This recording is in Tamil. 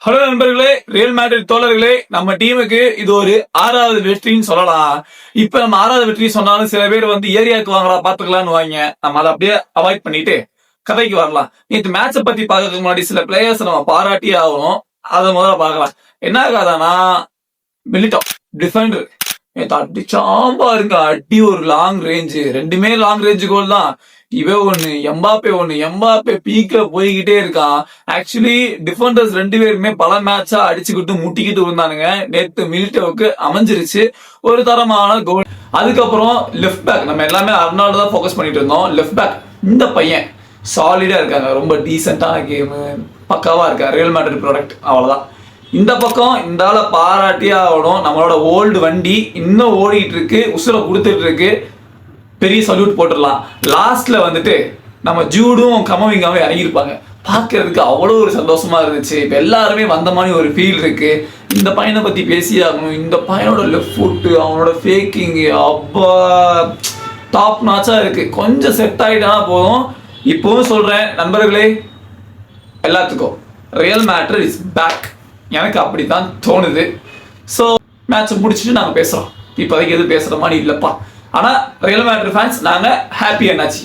ஹலோ நண்பர்களே, ரியல் மேட்ரிட் தோழர்களே, நம்ம டீமுக்கு இது ஒரு 6வது வெற்றின்னு சொல்லலாம். இப்ப நம்ம 6வது வெற்றி சொன்னாலும் சில பேர் வந்து ஏரியாவுக்கு வாங்கலாம் பாத்துக்கலாம்னு வாங்க. நம்ம அதை அப்படியே அவாய்ட் பண்ணிட்டு கதைக்கு வரலாம். நேற்று மேட்சை பத்தி பாக்கிறதுக்கு முன்னாடி சில பிளேயர்ஸ் நம்ம பாராட்டியே ஆகணும். அதை முதல்ல பார்க்கலாம். என்ன ஆகாதானா மிலிட்டோ டிஃபெண்டர் அடிச்சாம் பாருங்க, அடி ஒரு லாங் ரேஞ்சு, ரெண்டுமே லாங் ரேஞ்சு கோல் தான். இவன் ஒண்ணு எம்பாப்பே பீக்ல போய்கிட்டே இருக்கான். ஆக்சுவலி டிஃபெண்டர்ஸ் ரெண்டு பேருமே பல மேட்சா அடிச்சுக்கிட்டு முட்டிக்கிட்டு இருந்தானுங்க. நேத்து மிலிட்டோவுக்கு அமைஞ்சிருச்சு ஒரு தரமான கோல். அதுக்கப்புறம் லெஃப்ட் பேக் நம்ம எல்லாமே அர்னால்டு தான் ஃபோக்கஸ் பண்ணிட்டு இருந்தோம். லெஃப்ட் பேக் இந்த பையன் சாலிடா இருக்காங்க, ரொம்ப டீசென்டான கேமு, பக்காவா இருக்கா, ரியல் மேட்ரிட் ப்ராடக்ட், அவ்வளவுதான். இந்த பக்கம் இந்த ஆளை பாராட்டியே ஆகணும். நம்மளோட ஓல்டு வண்டி இன்னும் ஓடிட்டு இருக்கு, உசுரை கொடுத்துட்டு இருக்கு, பெரிய சல்யூட் போட்டுடலாம். லாஸ்ட்ல வந்துட்டு நம்ம ஜூடும் கமவிங்காவும் இறங்கியிருப்பாங்க, பார்க்கறதுக்கு அவ்வளோ ஒரு சந்தோஷமா இருந்துச்சு. இப்போ எல்லாருமே வந்த மாதிரி ஒரு ஃபீல் இருக்கு. இந்த பையனை பத்தி பேசி ஆகணும். இந்த பையனோட லெஃப்ட் ஃபுட்டு, அவனோட ஃபேக்கிங் அப்பா டாப் நாச்சா இருக்கு. கொஞ்சம் செட் ஆயிட்டானா போதும். இப்பவும் சொல்றேன் நண்பர்களே, எல்லாத்துக்கும் ரியல் மேட்ரிட் இஸ் பேக். எனக்கு அப்படித்தான் தோணுது. ஸோ மேட்சை முடிச்சுட்டு நாங்கள் பேசுகிறோம். இப்போதைக்கு எதுவும் பேசுகிற மாதிரி இல்லைப்பா. ஆனால் ரியல் மேட்ரிட் ஃபேன்ஸ் நாங்கள் ஹாப்பி என்னாச்சு.